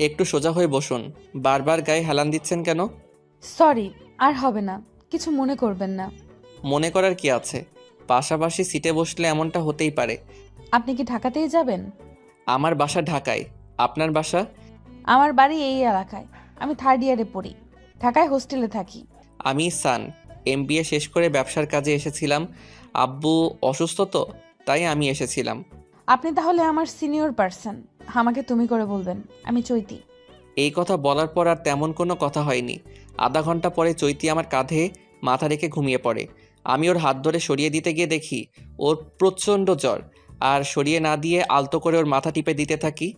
একটু সোজা হয়ে বসুন। বারবার গায়ে হেলান দিচ্ছেন কেন? সরি, আর হবে না, কিছু মনে করবেন না। মনে করার কি আছে? পাশাপাশি সিটে বসলে এমনটা হতেই পারে। আপনি কি ঢাকাতেই যাবেন? আমার বাসা ঢাকায়। আপনার বাসা? আমার বাড়ি এই এলাকায়। আমি 3rd ইয়ারে পড়ি, ঢাকায় হোস্টেলে থাকি। আমি সান, এমবিএ শেষ করে ব্যবসার কাজে এসেছিলাম। আব্বু অসুস্থ তো, তাই আমি এসেছিলাম। আপনি তাহলে আমার সিনিয়র পার্সন, আমাকে তুমি করে বলবেন। আমি চৈতি। এই কথা বলার পর আর তেমন কোনো কথা হয়নি। আধা ঘন্টা পরে চৈতি আমার কাঁধে মাথা রেখে ঘুমিয়ে পড়ে। আমি ওর হাত ধরে সরিয়ে দিতে গিয়ে দেখি ওর প্রচণ্ড জ্বর, আর সরিয়ে না দিয়ে আলতো করে ওর মাথা টিপে দিতে থাকি।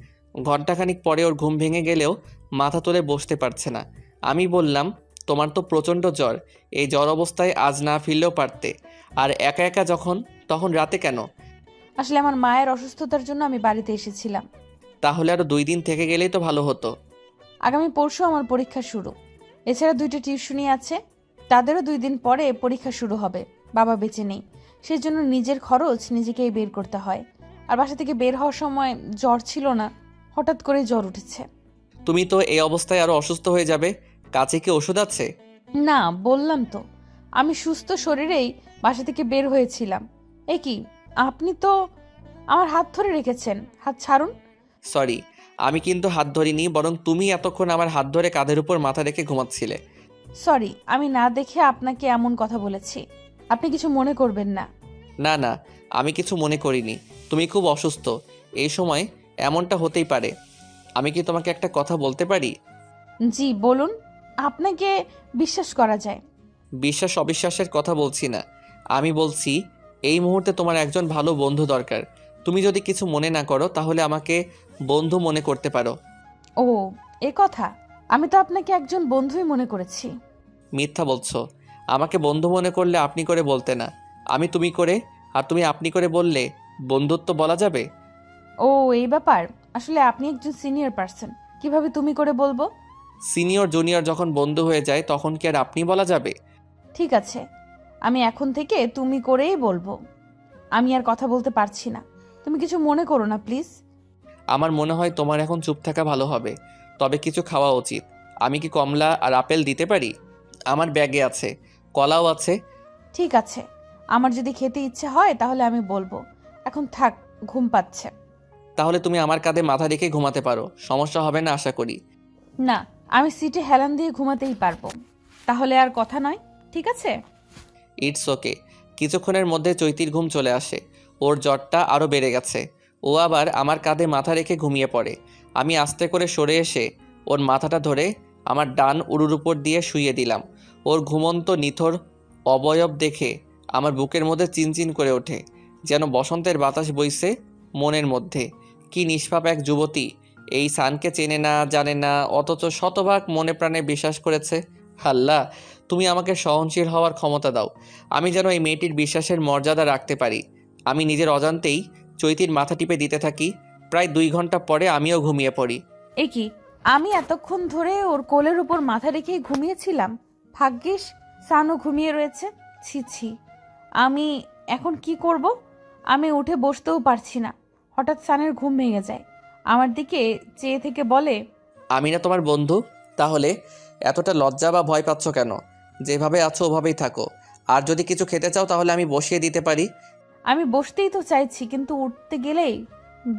ঘন্টাখানিক পরে ওর ঘুম ভেঙে গেলেও মাথা তুলে বসতে পারছে না। আমি বললাম, তোমার তো প্রচণ্ড জ্বর, এই জ্বর অবস্থায় আজ না ফিরলেও পারতে। আর একা একা তখন রাতে কেন? আসলে আমার মায়ের অসুস্থতার জন্য আমি বাড়িতে এসেছিলাম। তাহলে আরও 2 দিন থেকে গেলেই তো ভালো হতো। আগামী পরশু আমার পরীক্ষা শুরু। এছাড়া 2টা টিউশনি আছে, তাদেরও 2 দিন পরে পরীক্ষা শুরু হবে। বাবা বেঁচে নেই, সেই জন্য নিজের খরচ নিজেকেই বের করতে হয়। আর বাসা থেকে বের হওয়ার সময় জ্বর ছিল না, হঠাৎ করে জ্বর উঠেছে। তুমি তো এই অবস্থায় আরও অসুস্থ হয়ে যাবে। কাছে কি ওষুধ আছে? না, বললাম তো আমি সুস্থ শরীরেই বাসা থেকে বের হয়েছিলাম। এ কি, আপনি তো আমার হাত ধরে রেখেছেন, হাত ছাড়ুন। সরি, আমি কিন্তু হাত ধরিনি, বরং তুমি এতক্ষণ আমার হাত ধরে কাঁধের উপর মাথা রেখে ঘুমাচ্ছিলে। সরি, আমি না দেখে আপনাকে এমন কথা বলেছি, আপনি কিছু মনে করবেন না। না না, আমি কিছু মনে করিনি। তুমি খুব অসুস্থ, এই সময় এমনটা হতেই পারে। আমি কি তোমাকে একটা কথা বলতে পারি? জি বলুন, আপনাকে বিশ্বাস করা যায়। বিশ্বাস অবিশ্বাসের কথা বলছি না, আমি বলছি এই মুহূর্তে তোমার একজন ভালো বন্ধু দরকার। তুমি যদি কিছু মনে না করো তাহলে আমাকে বন্ধু মনে করতে পারো। ও, এ কথা, আমি তো আপনাকে একজন বন্ধুই মনে করেছি। মিথ্যা বলছো। আমাকে বন্ধু মনে করলে আপনি করে বলতে না, আমি তুমি করে। আর তুমি আপনি করে বললে বন্ধুত্ব বলা যাবে? ও, এই ব্যাপার। আসলে আপনি একজন সিনিয়র পার্সন, কিভাবে তুমি করে বলবো? সিনিয়র জুনিয়র যখন বন্ধু হয়ে যায় তখন কি আর আপনি বলা যাবে? ঠিক আছে, আমি এখন থেকে তুমি করেই বলবো। আমি আর কথা বলতে পারছি না, তুমি কিছু মনে করো না প্লিজ। আমার মনে হয় তোমার এখন চুপ থাকা ভালো হবে। তবে কিছু খাওয়া উচিত। আমি কি কমলা আর আপেল দিতে পারি? আমার ব্যাগে আছে, কলাও আছে। ঠিক আছে, আমার যদি খেতে ইচ্ছে হয় তাহলে আমি বলবো। এখন থাক, ঘুম পাচ্ছে। তাহলে তুমি আমার কাঁধে মাথা রেখে ঘুমাতে পারো, সমস্যা হবে না আশা করি। না, আমি সিটে হেলান দিয়ে ঘুমাতেই পারবো। তাহলে আর কথা নয়, ঠিক আছে? It's okay. কিছুক্ষণের মধ্যে চৈতির ঘুম চলে আসে। ওর জ্বরটা আরও বেড়ে গেছে। ও আবার আমার কাঁধে মাথা রেখে ঘুমিয়ে পড়ে। আমি আস্তে করে সরে এসে ওর মাথাটা ধরে আমার ডান উরুর উপর দিয়ে শুইয়ে দিলাম। ওর ঘুমন্ত নিথর অবয়ব দেখে আমার বুকের মধ্যে চিনচিন করে ওঠে, যেন বসন্তের বাতাস বইছে মনের মধ্যে। কি নিষ্পাপ এক যুবতী, এই সানকে চেনে না জানে না, অথচ শতভাগ মনে প্রাণে বিশ্বাস করেছে। আল্লাহ, তুমি আমাকে সহনশীল হওয়ার ক্ষমতা দাও, আমি যেন এই মেয়েটির বিশ্বাসের মর্যাদা রাখতে পারি। আমি নিজের অজান্তেই চৈতির মাথা টিপে দিতে থাকি। প্রায় 2 ঘন্টা পরে আমিও ঘুমিয়ে পড়ি। এ কি, আমি এতক্ষণ ধরে ওর কোলের উপর মাথা রেখেই ঘুমিয়েছিলাম। ভাগ্যিস সানও ঘুমিয়ে রয়েছে। ছি ছি, আমি এখন কি করব? আমি উঠে বসতেও পারছি না। হঠাৎ সানের ঘুম ভেঙে যায়, আমার দিকে চেয়ে থেকে বলে, আমি না তোমার বন্ধু? তাহলে এতটা লজ্জা বা ভয় পাচ্ছ কেন? যেভাবে আছো ওভাবেই থাকো। আর যদি কিছু খেতে চাও তাহলে আমি বসিয়ে দিতে পারি। আমি বসতেই তো চাইছি, কিন্তু উঠতে গেলেই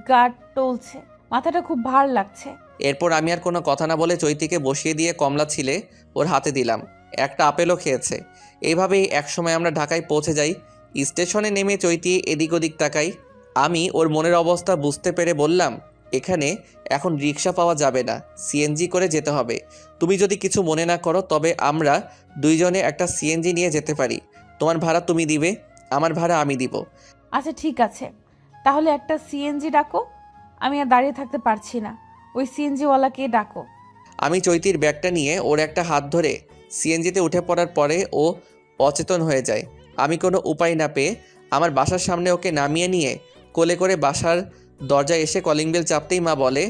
গা টলছে, মাথাটা খুব ভার লাগছে। এরপর আমি আর কোনো কথা না বলে চৈতিকে বসিয়ে দিয়ে কমলা ছিলে ওর হাতে দিলাম। একটা আপেলও খেয়েছে। এইভাবেই একসময় আমরা ঢাকায় পৌঁছে যাই। স্টেশনে নেমে চৈতি এদিক ওদিক তাকাই। আমি ওর মনের অবস্থা বুঝতে পেরে বললাম, এখানে এখন রিক্সা পাওয়া যাবে না, সিএনজি করে যেতে হবে। তুমি যদি কিছু মনে না করো তবে আমরা দুইজনে একটা সিএনজি নিয়ে যেতে পারি। তোমার ভাড়া তুমি দিবে, আমার ভাড়া আমি দিব। আচ্ছা ঠিক আছে, তাহলে একটা সিএনজি ডাকো। আমি আর দাঁড়িয়ে থাকতে পারছি না, ওই সিএনজিওয়ালাকে ডাকো। আমি চৈতির ব্যাগটা নিয়ে ওর একটা হাত ধরে সিএনজিতে উঠে পড়ার পরে ও অচেতন হয়ে যায়। আমি কোনো উপায় না পেয়ে আমার বাসার সামনে ওকে নামিয়ে নিয়ে কোলে করে বাসার দরজায় এসে কলিং বেল চাপতেই মা বলে,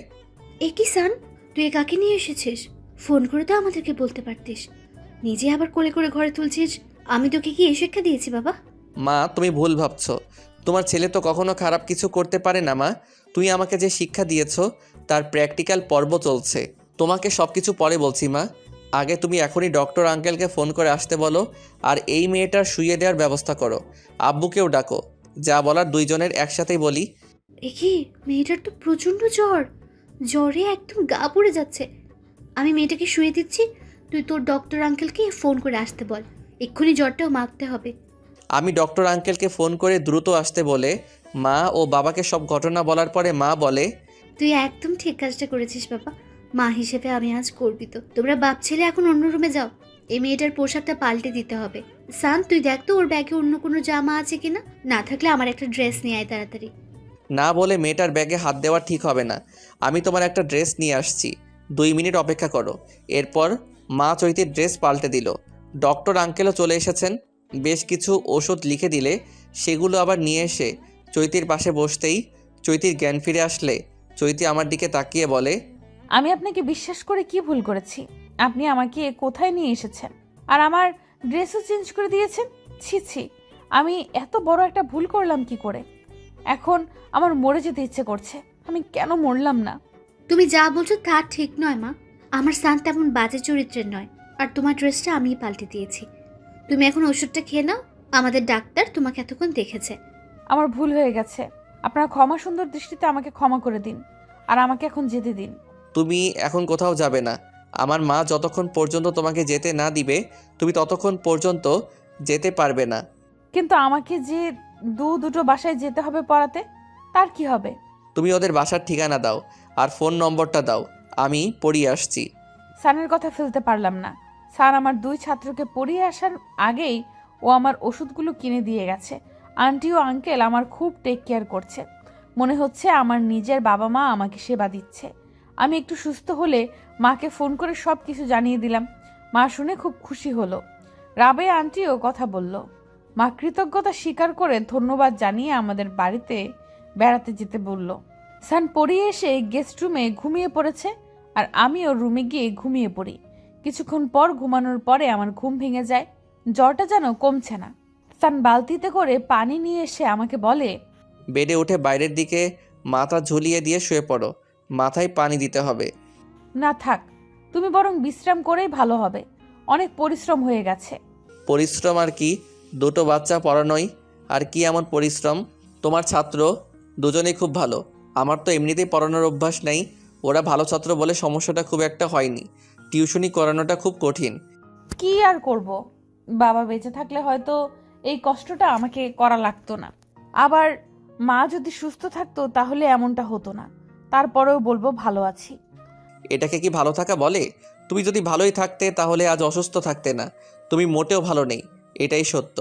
এ কি সান, তুই কাকে নিয়ে এসেছিস? ফোন করে তো আমাদেরকে বলতে পারতিস। নিজে আবার কোলে করে ঘরে তুলছিস। আমি তোকে কি এই শিক্ষা দিয়েছি বাবা? মা তুমি ভুল ভাবছো। তোমার ছেলে তো কখনো খারাপ কিছু করতে পারে না মা। তুই আমাকে যে শিক্ষা দিয়েছো তার প্র্যাকটিক্যাল পর্ব চলছে। তোমাকে সব কিছু পরে বলছি মা। আগে তুমি এখনই ডক্টর আঙ্কেলকে ফোন করে আসতে বলো, আর এই মেয়েটার শুইয়ে দেওয়ার ব্যবস্থা করো। আব্বুকেও ডাকো, যা বলার দুইজনের একসাথেই বলি। কি মেয়েটার তো প্রচণ্ড জ্বর, জ্বরে একদম গা পড়ে যাচ্ছে। আমি মেয়েটাকে শুয়ে দিচ্ছি, তুই তোর ডক্টর আঙ্কেলকে ফোন করে আসতে বল। এক্ষুনি জ্বরটাও মাপতে হবে। আমি ডক্টর আঙ্কেলকে ফোন করে দ্রুত আসতে বলে মা ও বাবাকে সব ঘটনা বলার পরে মা বলে, তুই একদম ঠিক কাজটা করেছিস বাবা। মা হিসেবে আমি আজ গর্বিত। তোমরা বাপ ছেলে এখন অন্য রুমে যাও, এই মেয়েটার পোশাকটা পাল্টে দিতে হবে। সান, তুই দেখ তো ওর ব্যাগে অন্য কোনো জামা আছে কিনা, না থাকলে আমার একটা ড্রেস নিয়ে আয় তাড়াতাড়ি। না বলে মেয়েটার ব্যাগে হাত দেওয়া ঠিক হবে না। আমি তোমার একটা ড্রেস নিয়ে আসছি, 2 মিনিট অপেক্ষা করো। এরপর মা চৈতির ড্রেস পাল্টে দিল। ডক্টর আঙ্কেলও চলে এসেছেন। বেশ কিছু ওষুধ লিখে দিলে সেগুলো আবার নিয়ে এসে চৈতির পাশে বসতেই চৈতির জ্ঞান ফিরে আসলে চৈতি আমার দিকে তাকিয়ে বলে, আমি আপনাকে বিশ্বাস করে কি ভুল করেছি? আপনি আমাকে কোথায় নিয়ে এসেছেন আর আমার ড্রেসও চেঞ্জ করে দিয়েছেন। ছি ছি, আমি এত বড় একটা ভুল করলাম কি করে? এখন আমার মরে যেতে ইচ্ছে করছে। আমি কেন মরলাম না? তুমি যা বলছো তা ঠিক নয় মা। আমার সান তেমন বাজে চরিত্রের নয়, আর তোমার ড্রেসটা আমিই পাল্টে দিয়েছি। তুমি এখন ওষুধটা খেয়ে নাও, আমাদের ডাক্তার তোমাকে এতক্ষণ দেখেছে। আমার ভুল হয়ে গেছে। আপনার ক্ষমা সুন্দর দৃষ্টিতে আমাকে ক্ষমা করে দিন, আর আমাকে এখন যেতে দিন। তুমি এখন কোথাও যাবে না। আমার মা যতক্ষণ পর্যন্ত তোমাকে যেতে না দিবে তুমি ততক্ষণ পর্যন্ত যেতে পারবে না। কিন্তু আমাকে যে দুটো বাসায় যেতে হবে পড়াতে, তার কি হবে? তুমি ওদের বাসার ঠিকানা দাও আর ফোন নম্বরটা দাও, আমি পড়িয়ে আসছি। সানের কথা ফেলতে পারলাম না। স্যার আমার 2 ছাত্রকে পড়িয়ে আসার আগেই ও আমার ওষুধগুলো কিনে দিয়ে গেছে। আন্টি ও আঙ্কেল আমার খুব টেক কেয়ার করছে। মনে হচ্ছে আমার নিজের বাবা মা আমাকে সেবা দিচ্ছে। আমি একটু সুস্থ হলে মাকে ফোন করে সব কিছু জানিয়ে দিলাম। মা শুনে খুব খুশি হলো। রাবেয়া আন্টিও কথা বলল। মা কৃতজ্ঞতা স্বীকার করে ধন্যবাদ জানিয়ে আমাদের বাড়িতে বেড়াতে যেতে বলল। সান পড়িয়ে এসে গেস্ট রুমে ঘুমিয়ে পড়েছে, আর আমিও রুমে গিয়ে ঘুমিয়ে পড়ি। কিছুক্ষণ পর ঘুমানোর পরে আমার ঘুম ভেঙে যায়। জ্বরটা যেন কমছে না। সান বালতিতে করে পানি নিয়ে এসে আমাকে বলে, বেডে উঠে বাইরের দিকে মাথা ঝুলিয়ে দিয়ে শুয়ে পড়ো, মাথায় পানি দিতে হবে। না থাক, তুমি বরং বিশ্রাম করেই ভালো হবে। অনেক পরিশ্রম হয়ে গেছে। পরিশ্রম আর কি, 2টো বাচ্চা পড়ানোই আর কি এমন পরিশ্রম? তোমার ছাত্র দুজনেই খুব ভালো। আমার তো এমনিতেই পড়ানোর অভ্যাস নেই। ওরা ভালো ছাত্র বলে সমস্যাটা খুব একটা হয়নি। টিউশনি করানোটা খুব কঠিন। কি আর করব, বাবা বেঁচে থাকলে হয়তো এই কষ্টটা আমাকে করা লাগতো না। আবার মা যদি সুস্থ থাকতো তাহলে এমনটা হতো না। তারপরেও বলবো ভালো আছি। এটাকে কি ভালো থাকা বলে? তুমি যদি ভালোই থাকতে তাহলে আজ অসুস্থ থাকতে না। তুমি মোটেও ভালো নেই, এটাই সত্য।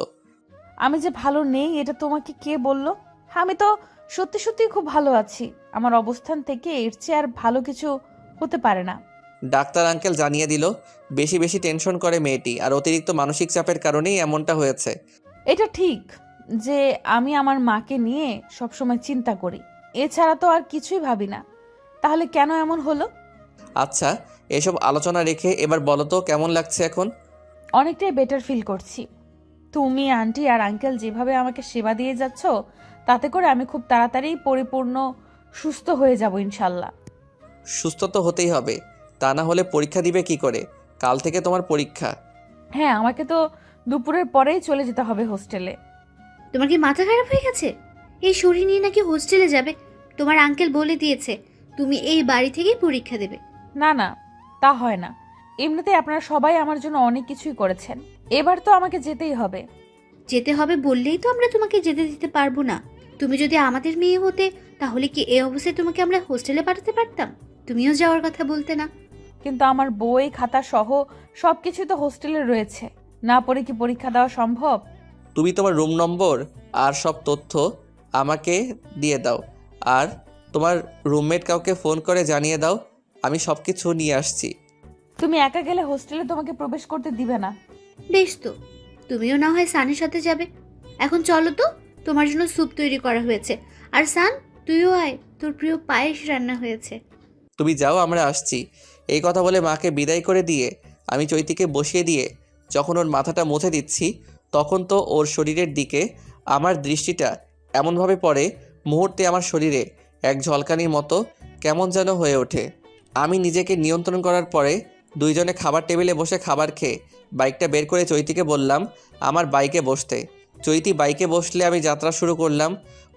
আমি যে ভালো নেই এটা তোমাকে কে বলল? আমি তো সত্যি সত্যি খুব ভালো আছি। আমার অবস্থান থেকে এর চেয়ে আর ভালো কিছু হতে পারে না। ডাক্তার আঙ্কেল জানিয়ে দিল বেশি বেশি টেনশন করে মেয়েটি, আর অতিরিক্ত মানসিক চাপের কারণেই এমনটা হয়েছে। এটা ঠিক যে আমি আমার মাকে নিয়ে সবসময় চিন্তা করি, এছাড়া তো আর কিছুই ভাবি না। তাহলে কেন এমন হলো? আচ্ছা, এসব আলোচনা রেখে এবার বলো তো কেমন লাগছে এখন? অনেকটাই বেটার ফিল করছি। তুমি, আন্টি আর আঙ্কেল যেভাবে আমাকে সেবা দিয়ে যাচ্ছ, তাতে করে আমি খুব তাড়াতাড়ি পরিপূর্ণ সুস্থ হয়ে যাব ইনশাল্লাহ। সুস্থ তো হতেই হবে, তা না হলে পরীক্ষা দিবে কি করে? কাল থেকে তোমার পরীক্ষা। হ্যাঁ, আমাকে তো দুপুরের পরেই চলে যেতে হবে হোস্টেলে। তোমার কি মাথা খারাপ হয়ে গেছে? এই শরীর নিয়ে নাকি হোস্টেলে যাবে? তোমার আঙ্কেল বলে দিয়েছে তুমি এই বাড়ি থেকেই পরীক্ষা দেবে। না না, তা হয় না। এমনিতেই আপনারা সবাই আমার জন্য অনেক কিছুই করেছেন, এবার তো আমাকে যেতেই হবে। যেতে হবে বললেই তো আমরা তোমাকে যেতে দিতে পারবো না। তুমি যদি আমাদের মেয়ে হতে, তাহলে কি এই অবস্থায় তোমাকে আমরা হোস্টেলে পাঠাতে পারতাম? তুমিও যাওয়ার কথা বলতে না। কিন্তু আমার বই খাতা সহ সবকিছু তো হোস্টেলে রয়েছে, না পড়ে কি পরীক্ষা দেওয়া সম্ভব? তুমি তোমার রুম নম্বর আর সব তথ্য আমাকে দিয়ে দাও, আর তোমার রুমমেট কাউকে ফোন করে জানিয়ে দাও আমি সব কিছু নিয়ে আসছি। তুমি একা গেলে হোস্টেলে তোমাকে প্রবেশ করতে দিবে না। বেশ তো, তুমিও না হয় সানের সাথে যাবে। এখন চলো তো, তোমার জন্য স্যুপ তৈরি করা হয়েছে। আর সান, তুইও আয়, তোর প্রিয় পায়েস রান্না হয়েছে। তুমি যাও, আমরা আসছি। এই কথা বলে মাকে বিদায় করে দিয়ে আমি চৈতিকে বসিয়ে দিয়ে যখন ওর মাথাটা মুছে দিচ্ছি, তখন তো ওর শরীরের দিকে আমার দৃষ্টিটা এমনভাবে পড়ে মুহূর্তে আমার শরীরে এক ঝলকানির মতো কেমন যেন হয়ে ওঠে। আমি নিজেকে নিয়ন্ত্রণ করার পরে দুইজনে খাবার টেবিলে বসে খাবার খেয়ে বাইকটা বের করে চৈতিকে বললাম আমার বাইকে বসতে। চৈতি বাইকে বসলে আমি যাত্রা শুরু করলাম।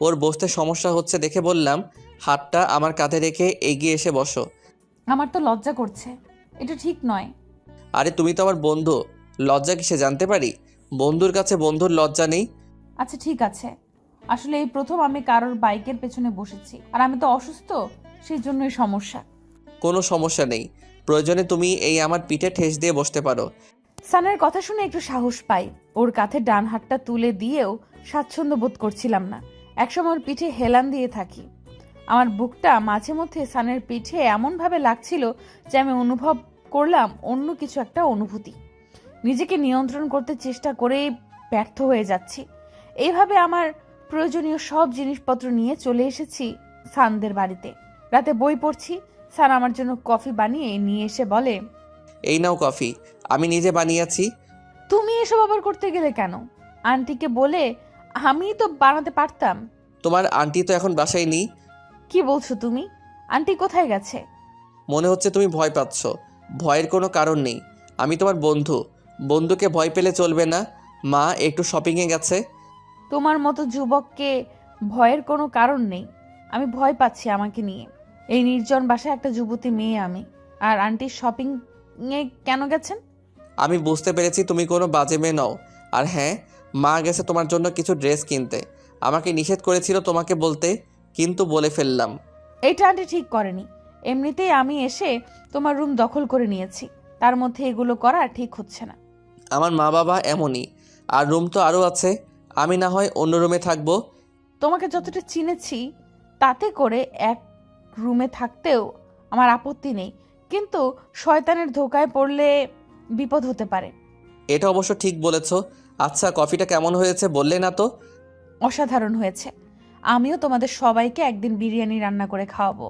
ওর বসতে সমস্যা হচ্ছে দেখে বললাম, হাতটা আমার কাঁধে রেখে এগিয়ে এসে বসো। আমার তো লজ্জা করছে, এটা ঠিক নয়। আরে তুমি তো আমার বন্ধু, লজ্জা কিসে জানতে পারি? বন্ধুর কাছে বন্ধুর লজ্জা নেই। আচ্ছা ঠিক আছে, আসলে এই প্রথম আমি কারোর বাইকের পেছনে বসেছি, আর আমি তো অসুস্থ, সেই জন্যই সমস্যা। কোনো সমস্যা নেই, প্রয়োজনে তুমি এই আমার পিঠে ঠেস দিয়ে বসতে পারো। সানের কথা শুনে একটু সাহস পাই। ওর কাঁধে ডান হাতটা তুলে দিয়েও স্বাচ্ছন্দ্য বোধ করছিলাম না। একসময় ওর পিঠে হেলান দিয়ে থাকি। আমার বুকটা মাঝে মধ্যে সানের পিঠে এমনভাবে লাগছিল যে আমি অনুভব করলাম অন্য কিছু একটা অনুভূতি। নিজেকে নিয়ন্ত্রণ করতে চেষ্টা করেই ব্যর্থ হয়ে যাচ্ছি। এইভাবে আমার প্রয়োজনীয় সব জিনিসপত্র নিয়ে চলে এসেছি সানদের বাড়িতে। রাতে বই পড়ছি, সান আমার জন্য কফি বানিয়ে নিয়ে এসে বলে, এই নাও কফি, আমি নিজে বানিয়েছি। তুমি এসব আবার করতে গেলে কেন? আন্টিকে বলে আমি তো বানাতে পারতাম। তোমার আন্টি তো এখন বাসায় নেই। কি বলছো তুমি? আন্টি কোথায় গেছে? মনে হচ্ছে তুমি ভয় পাচ্ছ। ভয়ের কোনো কারণ নেই, আমি তোমার বন্ধু, বন্ধুকে ভয় পেলে চলবে না। মা একটু শপিংয়ে গেছে। তোমার মতো যুবককে ভয়ের কোনো কারণ নেই। আমি ভয় পাচ্ছি আমাকে নিয়ে। এই নির্জন বাসায় একটা যুবতী মেয়ে আমি, আর আন্টি শপিং এ কেন গেছেন? আমি বুঝতে পেরেছি তুমি কোনো বাজে মেয়ে নও। আর হ্যাঁ, মা গেছে তোমার জন্য কিছু ড্রেস কিনতে। আমাকে নিষেধ করেছিল তোমাকে বলতে, কিন্তু বলে ফেললাম। এটা আন্টি ঠিক করেনি। এমনিতেই আমি এসে তোমার রুম দখল করে নিয়েছি, তার মধ্যে এগুলো করা ঠিক হচ্ছে না। আমার মা বাবা এমনই, আর রুম তো আরও আছে। আমি না হয় অন্য রুমে থাকবো। তোমাকে যতটা চিনেছি তাতে করে এক রুমে থাকতেও আমার আপত্তি নেই, কিন্তু শয়তানের ধোকায় পড়লে বিপদ হতে পারে। এটা অবশ্য ঠিক বলেছ। আচ্ছা, কফিটা কেমন হয়েছে বললে না তো? অসাধারণ হয়েছে। আমিও তোমাদের সবাইকে একদিন বিরিয়ানি রান্না করে খাওয়াবো।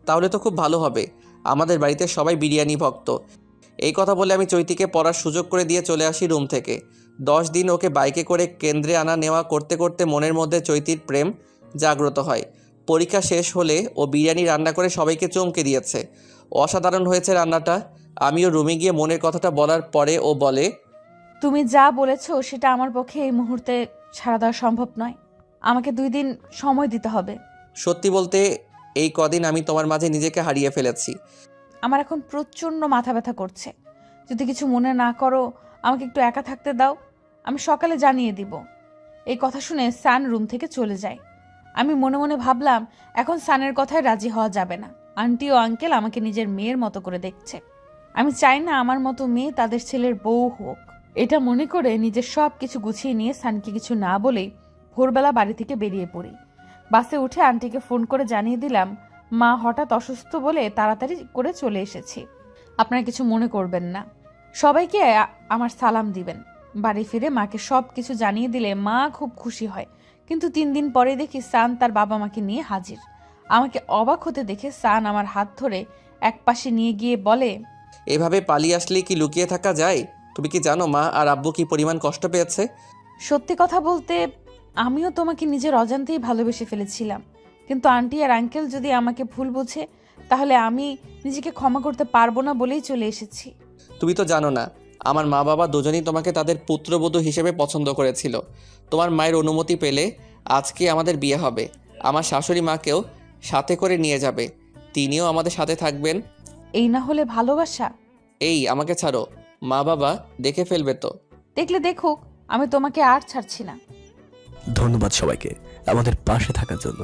তাহলে তো খুব ভালো হবে। আমাদের বাড়িতে সবাই বিরিয়ানি ভক্ত। এই কথা বলে আমি চৈতিকে পড়ার সুযোগ করে দিয়ে চলে আসি রুম থেকে। 10 দিন ওকে বাইকে করে কেন্দ্রে আনা নেওয়া করতে করতে মনের মধ্যে চৈতির প্রেম জাগ্রত হয়। পরীক্ষা শেষ হলে ও বিরিয়ানি রান্না করে সবাইকে চমকে দিয়েছে। অসাধারণ হয়েছে রান্নাটা। আমিও রুমে গিয়ে মনের কথাটা বলার পরে ও বলে, তুমি যা বলেছো সেটা আমার পক্ষে এই মুহূর্তে ছাড়া দেওয়া সম্ভব নয়। আমাকে 2 দিন সময় দিতে হবে। সত্যি বলতে এই কদিন আমি তোমার মাঝে নিজেকে হারিয়ে ফেলেছি। আমার এখন প্রচণ্ড মাথা ব্যথা করছে। যদি কিছু মনে না করো, আমাকে একটু একা থাকতে দাও, আমি সকালে জানিয়ে দিব। এই কথা শুনে সান রুম থেকে চলে যায়। আমি মনে মনে ভাবলাম, এখন সানের কথায় রাজি হওয়া যাবে না। আন্টি ও আঙ্কেল আমাকে নিজের মেয়ের মতো করে দেখছে। আমি চাই না আমার মতো মেয়ে তাদের ছেলের বউ হোক। এটা মনে করে নিজের সব কিছু গুছিয়ে নিয়ে সানকে কিছু না বলেই ভোরবেলা বাড়ি থেকে বেরিয়ে পড়ি। বাসে উঠে আন্টিকে ফোন করে জানিয়ে দিলাম, মা হঠাৎ অসুস্থ বলে তাড়াতাড়ি করে চলে এসেছি। আপনারা কিছু মনে করবেন না। সবাইকে আমার সালাম দিবেন। বাড়ি ফিরে মাকে সব কিছু জানিয়ে দিলে মা খুব খুশি হয়। কিন্তু 3 দিন পরে দেখি সান তার বাবা মাকে নিয়ে হাজির। আমাকে অবাক হতে দেখে সান আমার হাত ধরে একপাশে নিয়ে গিয়ে বলে, এভাবে পালিয়ে আসলে কি লুকিয়ে থাকা যায়? তুমি কি জানো মা আর আব্বু কি পরিমাণ কষ্ট পেয়েছে? সত্যি কথা বলতে আমিও তোমাকে নিজের অজান্তেই ভালোবেসে ফেলেছিলাম। কিন্তু আন্টি আর আঙ্কেল যদি আমাকে ভুল বুঝে, তাহলে আমি নিজেকে ক্ষমা করতে পারবো না বলেই চলে এসেছি। তুমি তো জানো না, আমার মা বাবা দুজনেই তোমাকে তাদের পুত্রবধূ হিসেবে পছন্দ করেছিল। তোমার মায়ের অনুমতি পেলে আজকে আমাদের বিয়ে হবে। আমার শাশুড়ি মাকেও সাথে করে নিয়ে যাবে, তিনিও আমাদের সাথে থাকবেন। এই না হলে ভালোবাসা? এই আমাকে ছাড়ো, মা বাবা দেখে ফেলবে তো। দেখলে দেখুক, আমি তোমাকে আর ছাড়ছি না। ধন্যবাদ সবাইকে আমাদের পাশে থাকার জন্য।